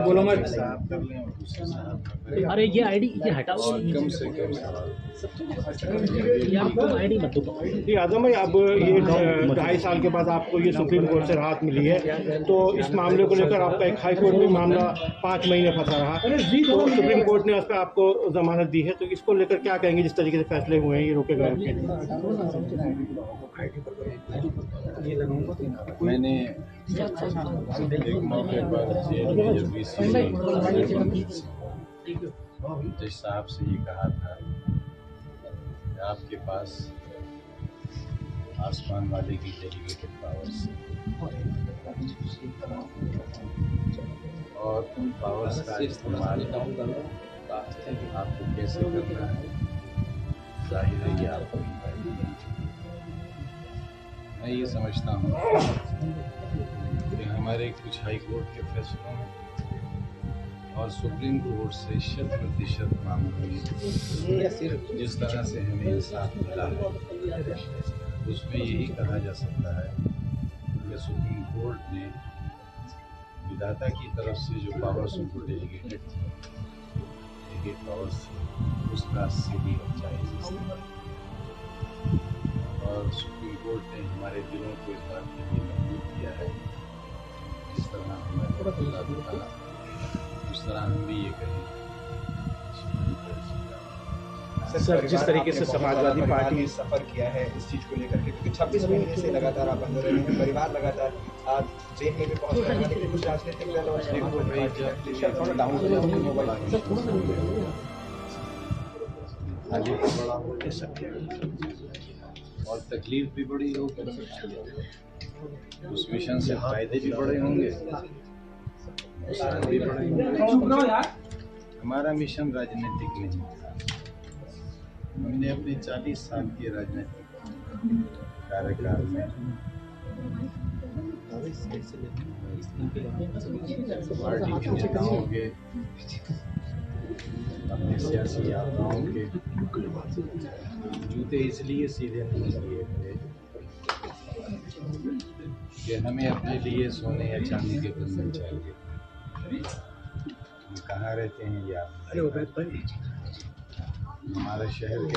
बोलो मत। अरे ये आईडी ये हटाओ, कम से कम आईडी मत दो। जी आजम भाई, अब ये 2.5 साल के बाद आपको ये सुप्रीम कोर्ट से राहत मिली है, तो इस मामले को लेकर आपका एक हाई कोर्ट में मामला 5 महीने फंसा रहा, तो सुप्रीम कोर्ट ने उस पर आपको जमानत दी है, तो इसको लेकर क्या कहेंगे? जिस तरीके से फैसले हुए हैं ये रोके गए, मैंने एक मौके पर जेल में जब जज साहब से ये कहा था कि आपके पास आसमान वाले की डेलीगेटेड पावर्स और उन पावर्स का इस्तेमाल आपको कैसे करना है, जाहिर है कि आपको ही पता। मैं ये समझता हूँ कि हमारे कुछ हाई कोर्ट के फैसलों में और सुप्रीम कोर्ट से 100% मामलों में जिस तरह से हमें इंसाफ मिला है, उसमें यही कहा जा सकता है कि सुप्रीम कोर्ट ने विधाता की तरफ से जो पावर्स उनको डेलीगेटेड थी, पावर्स उसका सही और जायज़ इस्तेमाल, और सुप्रीम कोर्ट ने हमारे दिलों को इस बात के लिए मजबूर किया है, जिस तरह हमारे उस तरह हम भी ये कहें। सर, जिस तरीके से समाजवादी पार्टी सफर किया है इस चीज को लेकर के, क्योंकि 26 महीने से लगातार आप अंदर रहे हैं, परिवार लगातार आज जेल में भी पहुंच रहे हैं, लेकिन कुछ राजनीतिक दल और आगे भी बड़ा हो और तकलीफ भी बड़ी होगी, उस मिशन से फायदे भी बड़े होंगे, नुकसान भी बड़े होंगे। हमारा मिशन राजनीतिक नहीं था। हमने अपने 40 साल के राजनीतिक कार्यकाल में पार्टी के नेताओं के, अपने सियासी यात्राओं के जूते इसलिए सीधे नहीं किए थे कि हमें अपने लिए सोने या चांदी के बर्तन चाहिए। हम कहाँ रहते हैं या हमारे शहर के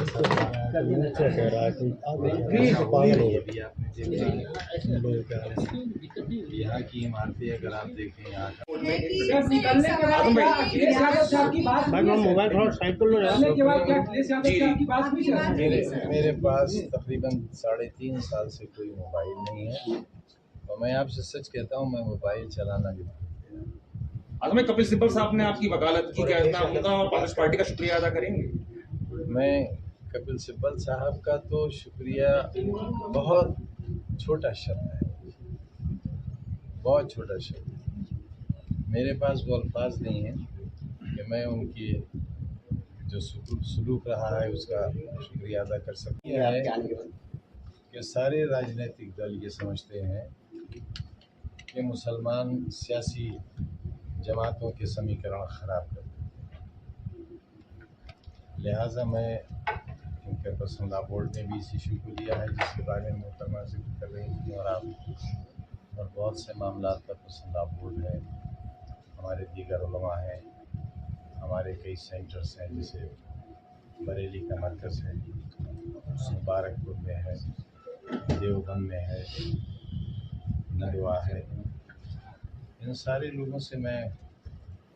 यहाँ की इमारतें अगर आप देखें, यहाँ का मेरे पास तकरीबन 3.5 साल से कोई मोबाइल नहीं है, और मैं आपसे सच कहता हूँ मैं मोबाइल चलाना भी आज में कपिल सिब्बल साहब ने आपकी वकालत की, क्या उनका और कांग्रेस पार्टी का शुक्रिया अदा करेंगे? मैं कपिल सिब्बल साहब का तो शुक्रिया बहुत छोटा शब्द है, बहुत छोटा शब्द। मेरे पास वो अल्फाज नहीं है कि मैं उनकी जो सलूक रहा है उसका शुक्रिया अदा कर सकती है कि सारे राजनीतिक दल ये समझते हैं कि मुसलमान सियासी जमातों के समीकरण ख़राब करते हैं, लिहाजा मैं इनके पसंदा बोर्ड ने भी इस इशू को लिया है जिसके बारे में मोहतरमा जिक्र कर रही थी, और आप और बहुत से मामला का पसंदा बोर्ड है, हमारे दीगर उलमा हैं, हमारे कई सेंटर्स हैं, जैसे बरेली का मरकज़ है, मुबारकपुर में है, देवबंद में है, नदवा है। इन सारे लोगों से मैं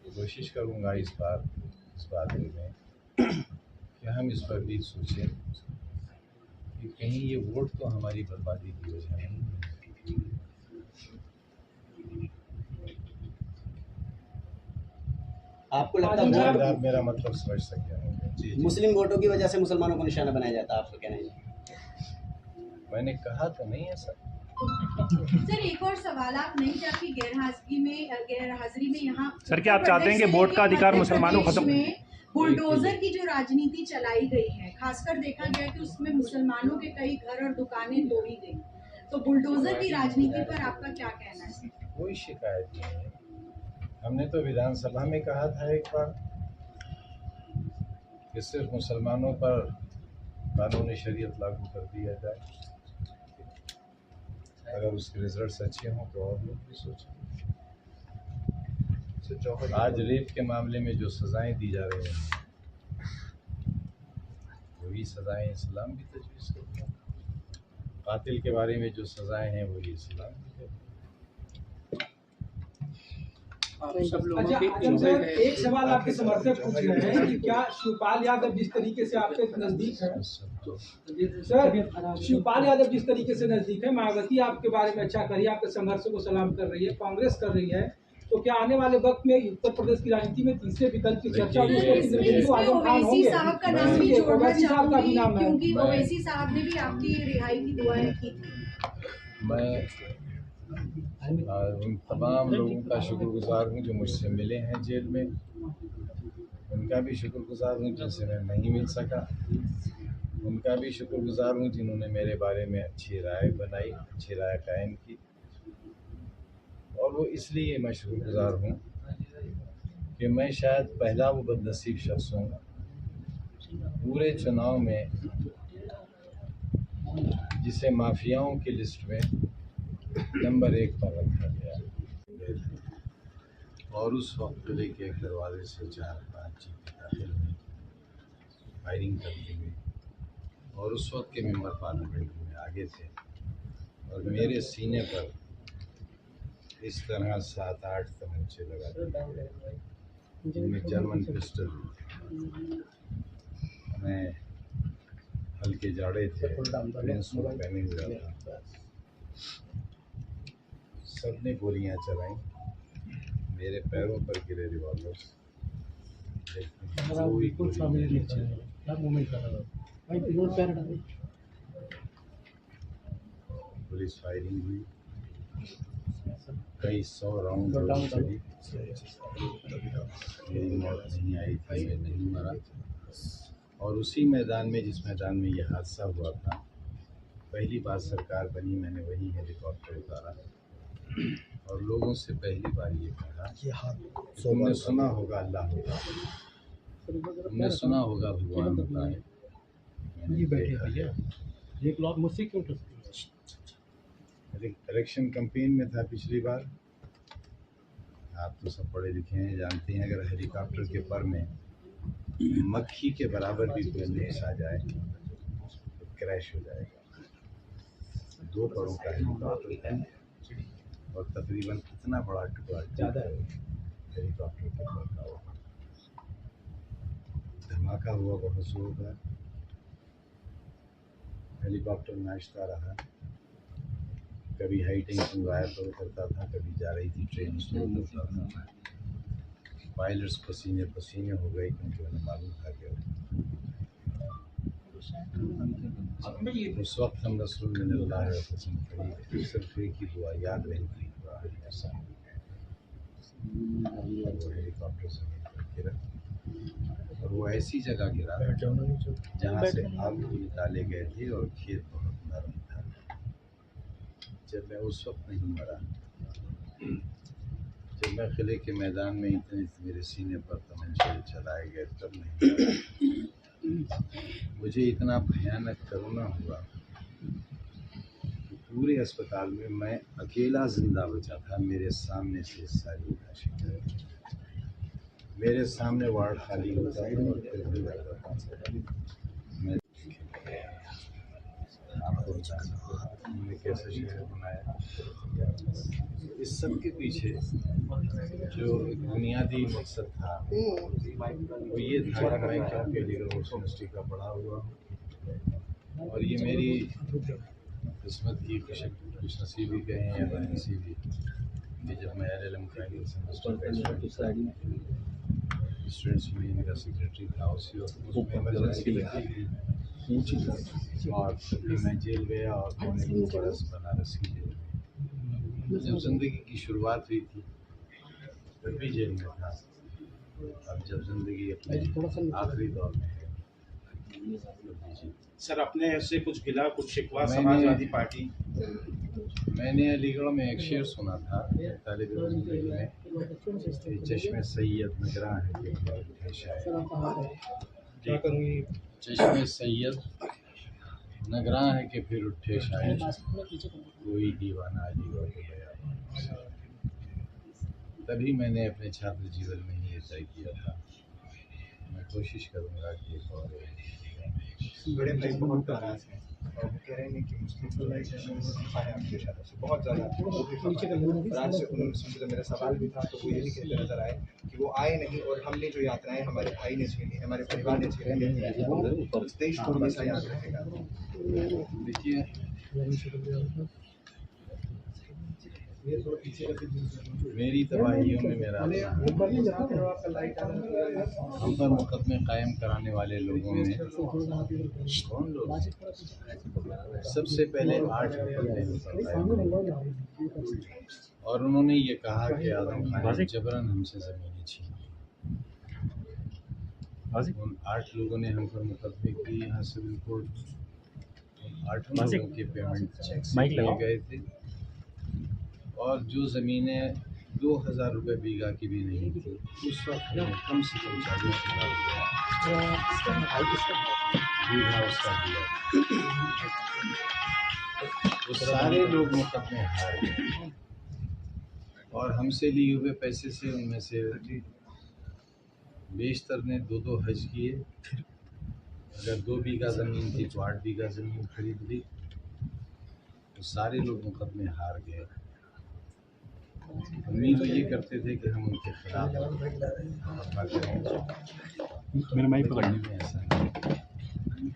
कोशिश करूँगा इस बात में कि हम इस पर भी सोचें कि कहीं ये वोट तो हमारी बर्बादी की वजह नहीं। आपको लगता है आप मेरा मतलब समझ सकते हैं? जी, मुस्लिम वोटों की वजह से मुसलमानों को निशाना बनाया जाता है, आपका कहना है? मैंने कहा तो नहीं है सर। सर एक और सवाल, आप नहीं जाती गैरहाजिरी में यहाँ सर, क्या आप चाहते हैं कि वोट का अधिकार मुसलमानों को खत्म? बुलडोजर की जो राजनीति चलाई गई है, खासकर देखा गया कि उसमें मुसलमानों के कई घर और दुकानें तोड़ी गई, तो बुलडोजर की राजनीति पर आपका क्या कहना है? कोई शिकायत नहीं है। हमने तो विधानसभा में कहा था एक बार कि सिर्फ मुसलमानों पर कानून शरीयत लागू कर दिया जाए, अगर उसके रिजल्ट्स अच्छे हों तो और लोग भी सोचें। से जौहरी आज रेप के मामले में जो सज़ाएं दी जा रही हैं वही सज़ाएं इस्लाम भी तजवीज़ करता है। कातिल के बारे में जो सज़ाएं हैं वही इस्लाम भी कहता है। अच्छा आजम सर, एक सवाल आपके समर्थक पूछ रहे हैं कि क्या शिवपाल यादव जिस तरीके से आपके नजदीक है सर, शिवपाल यादव जिस तरीके से नजदीक है, मायावती आपके बारे में अच्छा कर रही है, आपके संघर्ष को सलाम कर रही है, कांग्रेस कर रही है, तो क्या आने वाले वक्त में उत्तर प्रदेश की राजनीति में तीसरे विकल्प की चर्चा होगी? ओवैसी साहब का नाम भी जोड़ना ओवैसी साहब का भी नाम है। क्योंकि ओवैसी साहब ने भी आपकी रिहाई की दुआएं की थी। मैं उन तमाम लोगों का शुक्रगुजार हूँ जो मुझसे मिले हैं जेल में, उनका भी शुक्रगुजार हूँ जिनसे मैं नहीं मिल सका, उनका भी शुक्रगुजार हूँ जिन्होंने मेरे बारे में अच्छी राय बनाई, अच्छी राय कायम की। और वो इसलिए मैं शुक्रगुजार हूँ कि मैं शायद पहला वो बदनसीब शख्स हूँ पूरे चुनाव में जिसे माफियाओं की लिस्ट में नंबर 1 पर रखा गया। और उस वक्त किले के दरवाजे से 4-5 चीजें दाखिल हुई, फायरिंग करती हुई, और उस वक्त के मेंबर पार्लियामेंट में आगे थे और मेरे सीने पर इस तरह 7-8 तमंचे लगा दिए जिनमें जर्मन पिस्टल, मैं हल्के जाड़े थे, प्रिंस सूट पहने हुआ था, सबने गोलियां चलाई, मेरे पैरों पर गिरे रिवॉल्वर्स, कोई गोली नहीं चली। पुलिस फायरिंग हुई, कई 100 राउंड गोली चली, मेरी मौत नहीं आई थी, मैं नहीं मरा। और उसी मैदान में, जिस मैदान में यह हादसा हुआ था, पहली बार सरकार बनी, मैंने वही हेलीकॉप्टर उतारा और लोगों से पहली बार ये कहा, तुमने सुना होगा अल्लाह होगा, तुमने सुना होगा भगवान होता है। मैंने देखा। मुझसे क्यों इलेक्शन कैंपेन में था पिछली बार, आप तो सब पढ़े लिखे हैं, जानते हैं अगर हेलीकॉप्टर के पर में मक्खी के बराबर भी कोई लेस आ जाए तो क्रैश हो जाएगा। 2 करोड़ का हेलीकॉप्टर और तकरीबन इतना बड़ा टुकड़ा ज़्यादा हेलीकॉप्टर के पर का हुआ, धमाका हुआ बहुत जोरदार, हेलीकॉप्टर नाचता रहा, कभी हाई टेंशन वायर पर उतरता था, कभी जा रही थी ट्रेन उस पर उतरता था। पायलट्स पसीने पसीने हो गए क्योंकि उन्हें मालूम था कि उस वक्त हम रसूल मिनल्लाह व कसम खड़ी, सिर्फ एक ही दुआ याद रही थी, वो हेलीकॉप्टर से गिरा और वो ऐसी जगह गिरा जहाँ से आलू निकाले गए थे और खेत बहुत नरम था। जब मैं उस वक्त नहीं मरा, जब मैं किले के मैदान में इतने मेरे सीने पर तमंचे चलाए गए तब नहीं मरा। मुझे इतना भयानक कोरोना हुआ कि पूरे अस्पताल में मैं अकेला जिंदा बचा था। मेरे सामने से सारी लाशें, मेरे सामने वार्ड खाली होता है और फिर भी मैं आपको हमने कैसे शहर बनाया। इस सब के पीछे जो एक बुनियादी मकसद था वो ये था कि मैं क्योंकि लीगल यूनिवर्सिटी का पढ़ा हुआ हूँ और ये मेरी किस्मत की खुशनसीबी कहें या बदनसीबी कि जब मैं LLM का सेमेस्टर स्टूडेंट्स यूनियन का सेक्रेटरी था उसी वक्त उसमें इमरजेंसी लगी थी और मैं जेल गया और मैंने 2 बरस बनारस की जेल में। जब ज़िंदगी की शुरुआत हुई थी तब भी जेल में था, अब जब ज़िंदगी अपने आखिरी दौर में है। सर अपने से कुछ गिला, कुछ शिकवा समाजवादी पार्टी? मैंने अलीगढ़ में एक शेर सुना था तालिब ज़िंदगी में, चश्मे सैयद नगरा है कि शायद, चश्मे सैयद नगरा है कि फिर उठे शायद, कोई दीवाना अलीगढ़ हो गया। तभी मैंने अपने छात्र जीवन में ही ये तय किया था। मैं कोशिश करूँगा कि एक और बड़े भाई बहुत नाराज हैं और वो कह रहे हैं कि मुस्लिम है आपके इशारों से बहुत ज़्यादा वो भी खबर है। और आज से उन्होंने मेरा सवाल भी था, तो वो ये भी कहते नजर आए कि वो आए नहीं और हमने जो यात्राएं हमारे भाई ने झेली, हमारे परिवार ने झेली, वो देश को हमेशा याद रखेगा। देखिए, मेरी तबाहियों में मेरा हम पर मुकदमे कायम कराने वाले लोगों में कौन लोग? सबसे पहले 8 मुकदमे और उन्होंने ये कहा कि आजम खान ने जबरन हमसे ज़मीनें छीनी। उन 8 लोगों ने हम पर मुकदमे किए। यहाँ सिविल कोर्ट 8 लोगों के पेमेंट चेक किए गए थे और जो ज़मीनें 2000 रुपये बीघा की भी नहीं थी, उस वक्त कम से कम 40,000 बीघा उसका दिया। वो सारे लोग मुकदमे हार गए और हमसे लिए हुए पैसे से उनमें से बेशतर ने 2-2 हज किए। अगर 2 बीघा ज़मीन थी तो 8 बीघा ज़मीन खरीद ली। तो सारे लोग मुकदमे हार गए। उम्मीद ये करते थे कि हम उनके खिलाफ मेरा माइक पकड़ने में ऐसा नहीं।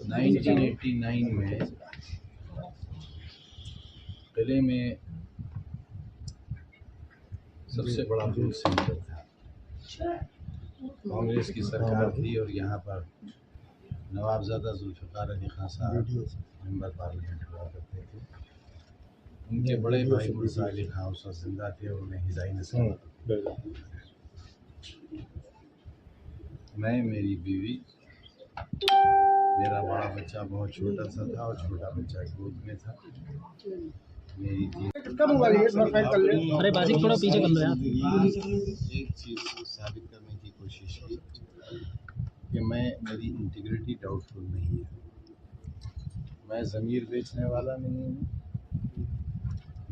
1989 में किले में सबसे बड़ा फूड सेंटर था। कांग्रेस की सरकार थी और यहाँ पर नवाबजादा जुल्फ़िकार अली खान साहब मेंबर पार्लियामेंट हुआ करते थे। उनके बड़े भाई मिर्ज़ा अली खान उस वक्त जिंदा थे और उन्हें हिज़ाई नसीब। मैं, मेरी बीवी, मेरा बड़ा बच्चा बहुत छोटा सा था और छोटा बच्चा गोद में था। मेरी अरे बाजी थोड़ा पीछे कर लो यार। एक चीज़ साबित करने की कोशिश की कि मेरी इंटीग्रिटी डाउटफुल नहीं है। मैं ज़मीर बेचने वाला नहीं हूँ,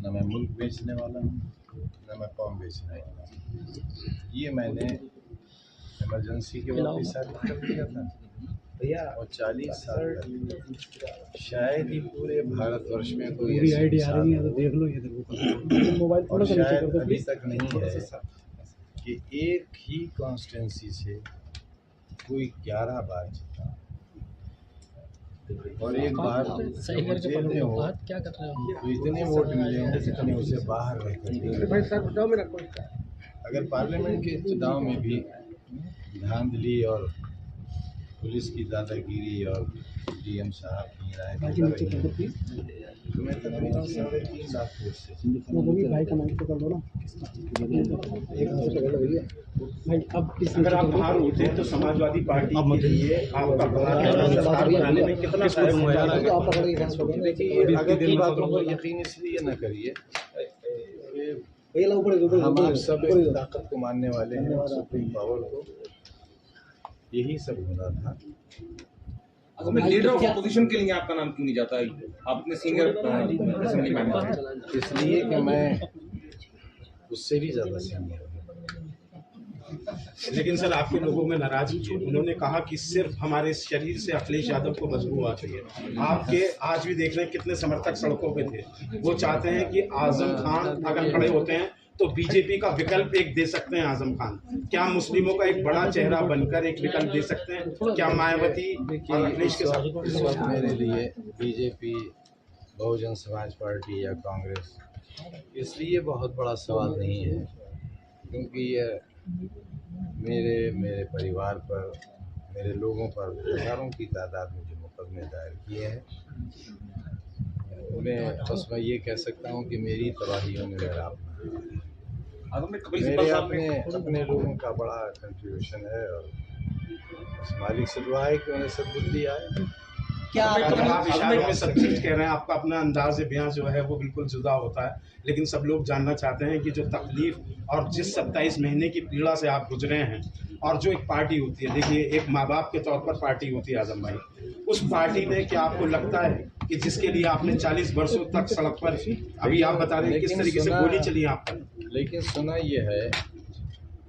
न मैं मुल्क बेचने वाला हूँ, न मैं कौम बेचने वाला हूँ। ये मैंने इमरजेंसी के वक्त साबित कर दिया था भैया। और 40 साल शायद ही पूरे भारतवर्ष में कोई ऐसी मिसाल हो और शायद अभी तक नहीं है कि एक ही कॉन्स्टिट्यूंसी से कोई 11 बार जीता और एक बार जेल में हो क्या कर रहे हो? तो इतने वोट मिले हैं जितने उसे बाहर रहकर। अगर पार्लियामेंट के चुनाव में भी धांधली और पुलिस की दादागिरी और डीएम साहब की राय तो मैं तकरीबन 3.5 लाख वोट से अगर आप बाहर होते हैं तो समाजवादी पार्टी के लिए आपका सरकार बनाने में कितना देखिए, अगर इन बातों पर यकीन इसलिए न करिए, हम आप सब एक ताकत को मानने वाले हैं, सुप्रीम पावर को। यही सब होना था। लीडर ऑफ अपोजिशन के लिए आपका नाम क्यों नहीं जाता? आप इतने सीनियर असेंबली मेंबर। इसलिए कि मैं उससे भी ज़्यादा सीनियर हूँ। लेकिन सर आपके लोगों में नाराजगी है। उन्होंने कहा कि सिर्फ हमारे शरीर से अखिलेश यादव को बदबू आ रही है। आपके आज भी देख रहे हैं कितने समर्थक सड़कों पे थे। वो चाहते हैं कि आजम खान अगर खड़े होते हैं तो बीजेपी का विकल्प एक दे सकते हैं आजम खान। क्या मुस्लिमों का एक बड़ा चेहरा बनकर एक विकल्प दे सकते हैं? क्या मायावती और अखिलेश के साथ? इस वक्त मेरे लिए बीजेपी, बहुजन समाज पार्टी या कांग्रेस इसलिए बहुत बड़ा सवाल नहीं है क्योंकि ये मेरे परिवार पर, मेरे लोगों पर हज़ारों की तादाद में जो मुकदमे दायर किए हैं, मैं ये कह सकता हूँ कि मेरी तबाहियों में मेरा अपने लोगों का बड़ा कंट्रीब्यूशन है और मालिक से दुआ है कि उन्हें सद्बुद्धि आए। क्या आप इशारों में सब चीज़ कह रहे हैं, आपका अपना अंदाज बयां जो है वो बिल्कुल जुदा होता है, लेकिन सब लोग जानना चाहते हैं कि जो तकलीफ और जिस 27 महीने की पीड़ा से आप गुजरे हैं और जो एक पार्टी होती है, देखिए एक माँ बाप के तौर पर पार्टी होती है आजम भाई, उस पार्टी ने क्या आपको लगता है कि जिसके लिए आपने 40 वर्षों तक सड़क पर, अभी आप बता रहे हैं किस तरीके से गोली चली आप पर। लेकिन सुना ये है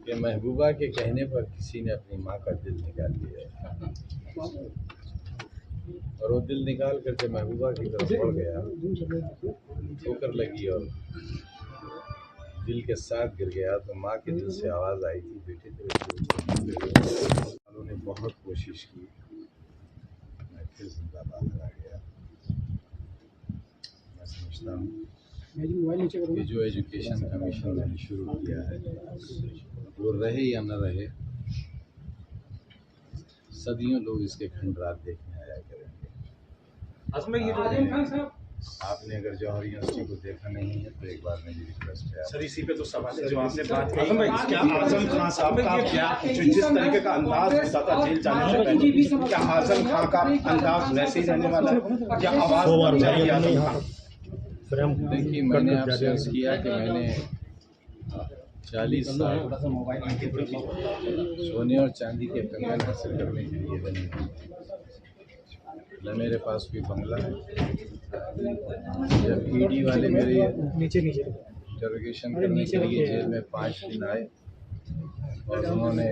कि महबूबा के कहने पर किसी ने अपनी माँ का दिल निकाल लिया और वो दिल निकाल करके महबूबा की तरफ बढ़ गया, ठोकर लगी और दिल के साथ गिर गया। तो माँ के दिल से आवाज़ आई थी, बेटे तेरे उन्होंने बहुत कोशिश की, मैं फिर जिंदा बाहर आ गया। मैं समझता हूँ कि जो एजुकेशन कमीशन ने शुरू किया है वो रहे या न रहे, सदियों लोग इसके खंडरात देखने आया करेंगे। आपने अगर जौहर यूनिवर्सिटी को देखा नहीं है तो एक बार मेरी रिक्वेस्ट है। सर इसी पे तो सवाल है जो आपने बात की, क्या आजम खान साहब का जो जिस तरीके का अंदाज होता था जेल जाने से पहले, क्या आजम खान का अंदाज वैसे ही रहने वाला है या आवाज जाएगी आजम खान? देखिए, मैंने आपसे अर्ज किया कि मैंने 40 साल सोने और चांदी के कंगन हासिल करने के लिए बनी थी। न मेरे पास कोई बंगला है। जब ईडी वाले मेरे इंटरोगेशन करने के लिए जेल में 5 दिन आए और उन्होंने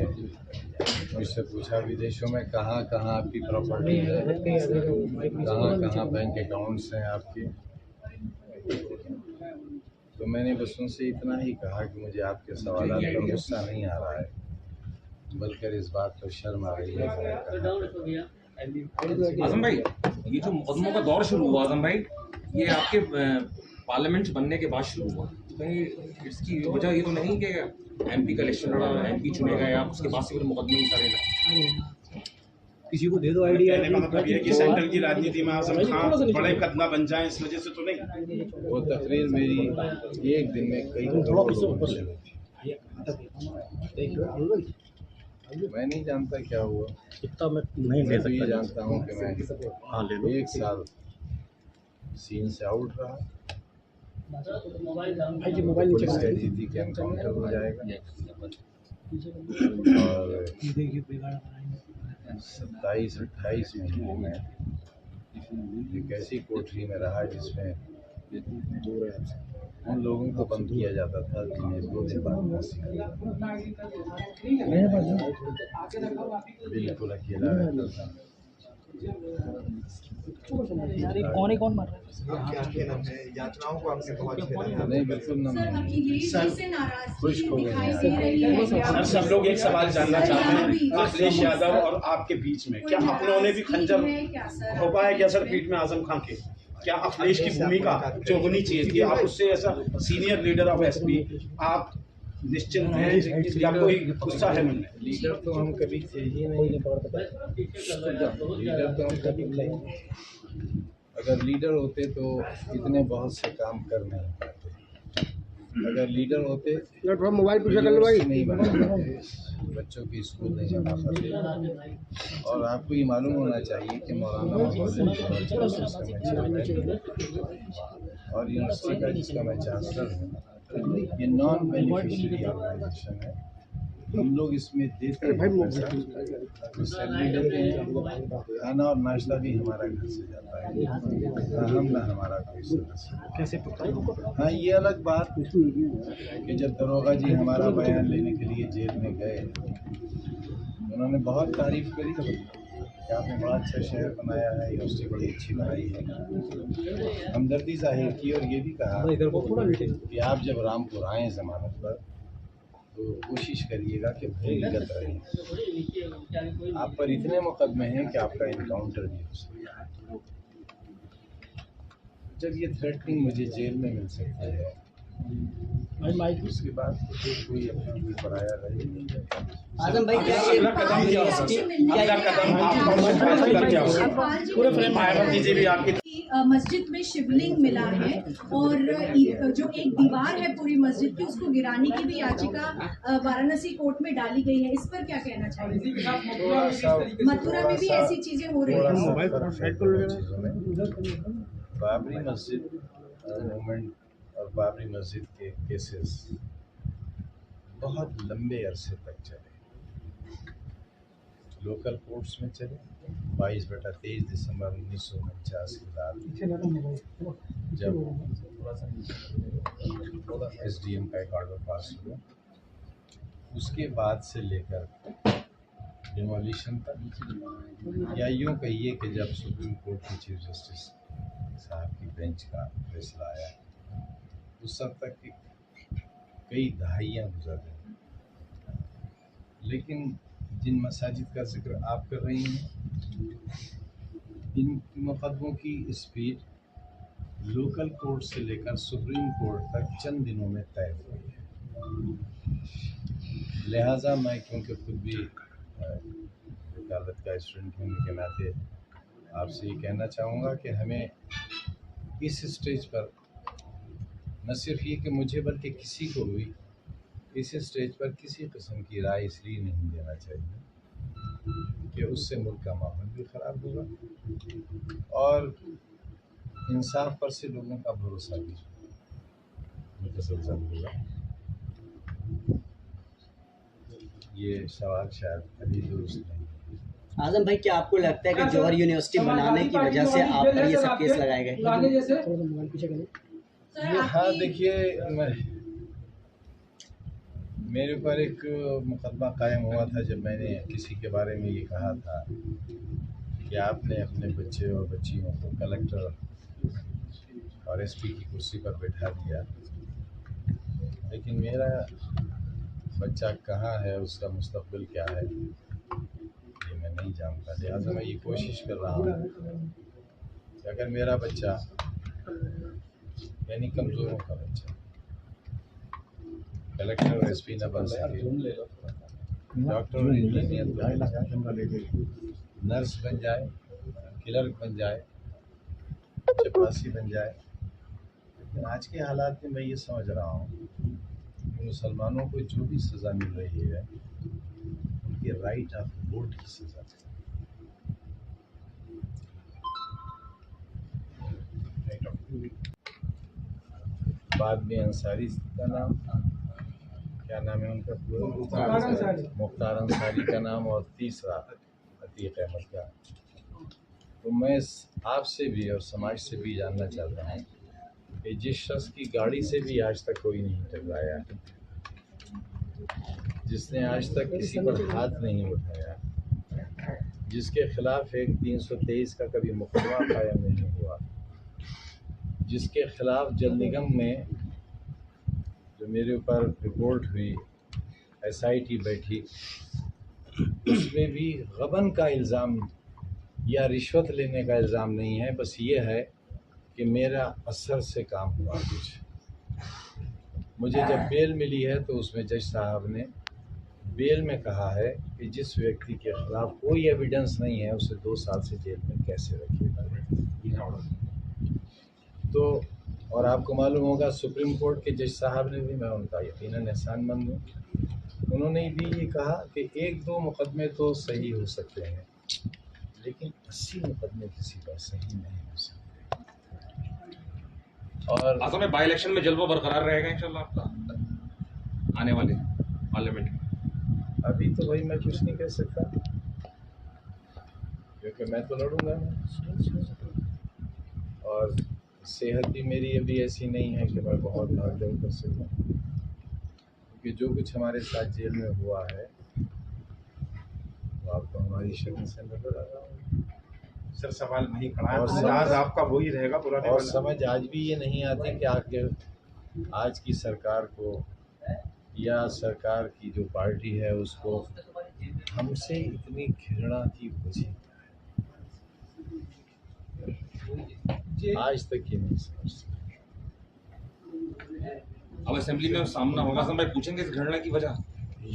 मुझसे पूछा विदेशों में कहाँ कहाँ आपकी प्रॉपर्टी है, कहाँ कहाँ बैंक अकाउंट्स हैं आपके, तो मैंने बस उनसे इतना ही कहा कि मुझे आपके सवालों पर गुस्सा नहीं आ रहा है, बल्कि इस बात पर शर्म आ रही है। आजम भाई, ये जो मुकदमों का दौर शुरू हुआ आजम भाई, ये आपके पार्लियामेंट बनने के बाद शुरू हुआ, कहीं इसकी वजह ये तो नहीं कि एमपी का इलेक्शन लड़ा, एमपी चुनेगा या उसके बाद से फिर मुकदमे ही सारे लगे? किसी को दे दो आइडिया। कहने का मतलब ये है कि सेंट्रल की राजनीति में आजम खान बड़े कदम बन जाए इस वजह से तो नहीं? वो तकरीर मेरी एक दिन में कई मैं नहीं जानता क्या हुआ, इतना मैं नहीं ले मैं तो ये सकता। जानता हूँ कि मैं 1 साल सीन से आउट रहा। भाई जी मोबाइल नीचे पुलिस कर कहती थी कि एनकाउंटर हो जाएगा और 27-28 महीने में एक ऐसी कोठरी में रहा जिसमें उन लोगों को बंद किया जाता था जिन्हें 2 दिन बाद फांसी बिल्कुल अकेला रहता था। कौन मार रहा है? क्या कहना है, यातनाओं को आपने बहुत झेला है। नहीं बिल्कुल सर नहीं। अभी यही चीज़ से खुश नाराजगी हो गए दिखाई हैं। दे रही है क्या? सर सब लोग एक सवाल जानना चाहते हैं, अखिलेश यादव और आपके बीच में क्या अपनों ने भी खंजर घोंपा है क्या सर पीठ में आजम खान के? क्या अखिलेश की भूमिका जो होनी चाहिए थी, आप उससे ऐसा सीनियर लीडर ऑफ एसपी आप निश्चिंत हैं या कोई गुस्सा है मन में? लीडर तो हम कभी थे ही नहीं, लीडर तो हम कभी नहीं। अगर लीडर होते तो इतने बहुत से काम कर नहीं पाते। अगर लीडर होते मोबाइल तो नहीं बनाते, बच्चों की स्कूल नहीं बना पाते। और आपको ये मालूम होना चाहिए कि मौलाना और यूनिवर्सिटी का जिसका मैं चांसलर हूँ, ये नॉन बेनिफिशियरी ऑर्गेनाइजेशन है। हम लोग इसमें देते हैं पैसा, तो सैलरी लेते हैं, खाना और नाश्ता भी हमारा घर से जाता है, ना हम ना हमारा कोई सदस्य। हाँ, ये अलग बात कि जब दरोगा जी हमारा बयान लेने के लिए जेल में गए, उन्होंने बहुत तारीफ करी कि आपने बड़ा अच्छा शहर बनाया है, यूनिवर्सिटी बड़ी अच्छी बनाई है, हमदर्दी जाहिर की और ये भी कहा कि आप जब रामपुर आएँ जमानत पर तो कोशिश करिएगा कि भूमिगत रहें। आप पर इतने मुकदमे हैं कि आपका इनकाउंटर भी हो सकता है। जब ये थ्रेटनिंग मुझे जेल में मिल सकती है, उसके बाद कोई अपनी पराया रहे नहीं। आजम भाई क्या ये अगला कदम क्या होगा? अगला कदम आप कौन से फैसला क्या होगा? पूरे फ्रेम मायावती जी भी आपकी मस्जिद में शिवलिंग मिला है और जो एक दीवार है पूरी मस्जिद की उसको गिराने की भी याचिका वाराणसी कोर्ट में डाली गई है, इस पर क्या कहना चाहिए? मथुरा में भी ऐसी चीजें हो रही है। बाबरी मस्जिद मूवमेंट और बाबरी मस्जिद के केसेस बहुत लंबे अरसे तक चले, लोकल कोर्ट्स में चले, 22/23 दिसंबर 1949 की रात जब SDM का एक ऑर्डर पास हुआ, उसके बाद से लेकर डिमोलिशन तक, या यूँ कहिए कि जब सुप्रीम कोर्ट के चीफ जस्टिस साहब की बेंच का फैसला आया, उस सब तक की कई दहाइयाँ गुजर गई। लेकिन जिन मसाजिद का जिक्र आप कर रही हैं, इन मुकदमों की स्पीड लोकल कोर्ट से लेकर सुप्रीम कोर्ट तक चंद दिनों में तय हुई है। लिहाजा मैं क्योंकि खुद भी वकालत का स्टूडेंट होने के नाते आपसे ये कहना चाहूँगा कि हमें इस स्टेज पर न सिर्फ ये कि मुझे बल्कि किसी को भी इस स्टेज पर किसी किस्म की राय इसलिए नहीं देना चाहिए कि उससे मुल्क का माहौल भी ख़राब होगा और इंसाफ पर से लोगों का भरोसा भी मुतज़लज़ल होगा। ये सवाल शायद अभी दुरुस्त नहीं। आजम भाई, क्या आपको लगता है कि जौहर यूनिवर्सिटी बनाने की वजह से आप पर ये सब केस लगाए गए? हाँ, देखिए, मेरे ऊपर एक मुकदमा कायम हुआ था जब मैंने किसी के बारे में ये कहा था कि आपने अपने बच्चे और बच्चियों को कलेक्टर और SP की कुर्सी पर बैठा दिया, लेकिन मेरा बच्चा कहाँ है, उसका मुस्तक़बिल क्या है, ये मैं नहीं जानता। लिहाजा मैं ये कोशिश कर रहा हूँ कि अगर मेरा बच्चा, यानी कमज़ोरों का बच्चा, कलेक्टर और SP न बन सके, डॉक्टर और इंजीनियर नर्स बन जाए, क्लर्क बन जाए, चपरासी बन जाए, लेकिन आज के हालात में मैं ये समझ रहा हूँ कि मुसलमानों को जो भी सज़ा मिल रही है उनके राइट ऑफ वोट की सज़ा है। बाद में अंसारी का नाम, क्या नाम है उनका पूरा, मुख्तार अंसारी का नाम, और तीसरा अतीक अहमद का। तो मैं आपसे भी और समाज से भी जानना चाहता हूँ कि जिस शख्स की गाड़ी से भी आज तक कोई नहीं टकराया, जिसने आज तक किसी पर हाथ नहीं उठाया, जिसके खिलाफ एक 323 का कभी मुकदमा कायम नहीं हुआ, जिसके खिलाफ जल निगम में जो मेरे ऊपर रिपोर्ट हुई, SIT बैठी, उसमें भी गबन का इल्ज़ाम या रिश्वत लेने का इल्ज़ाम नहीं है, बस ये है कि मेरा असर से काम हुआ कुछ। मुझे जब बेल मिली है तो उसमें जज साहब ने बेल में कहा है कि जिस व्यक्ति के खिलाफ कोई एविडेंस नहीं है उसे 2 साल से जेल में कैसे रखिएगा। तो और आपको मालूम होगा सुप्रीम कोर्ट के जज साहब ने भी, मैं उनका यकीनन एहसानमंद हूँ, उन्होंने भी ये कहा कि 1-2 मुकदमे तो सही हो सकते हैं, लेकिन 80 मुकदमे किसी पर सही नहीं हो सकते। और आसम में बाई इलेक्शन में जलवा बरकरार रहेगा इंशाल्लाह आपका आने वाले पार्लियामेंट? अभी तो भाई मैं कुछ नहीं कह सकता, क्योंकि मैं तो लड़ूंगा और सेहत भी मेरी अभी ऐसी नहीं है कि मैं बहुत भाग दौड़ कर सकूँ, क्योंकि जो कुछ हमारे साथ जेल में हुआ है वो आपको हमारी शक्ल से नजर आ रहा है। सर, सवाल नहीं खड़ा है, और अंदाज आपका वही रहेगा पूरा। और समझ आज भी ये नहीं आती कि आखिर आज की सरकार को या सरकार की जो पार्टी है उसको हमसे इतनी घृणा की वजह आज तक ये नहीं समझ सकते। अब असेंबली में सामना होगा, आजम भाई पूछेंगे इस घटना की वजह,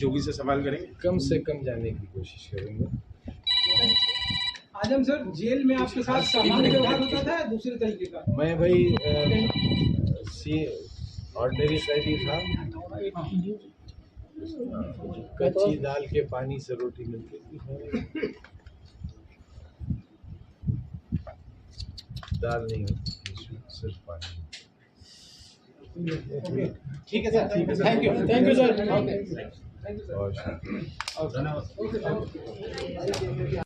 योगी से सवाल करेंगे, कम से कम जाने की कोशिश करेंगे। आजम सर, जेल में आपके साथ सामान्य व्यवहार होता था या दूसरे तरीके का? मैं भाई ऑर्डिनरी कैदी था, कच्ची दाल के पानी से रोटी मिलती थी, दाल नहीं होती थी, सिर्फ पानी। ठीक है सर, थैंक यू सर। बहुत शुक्रिया।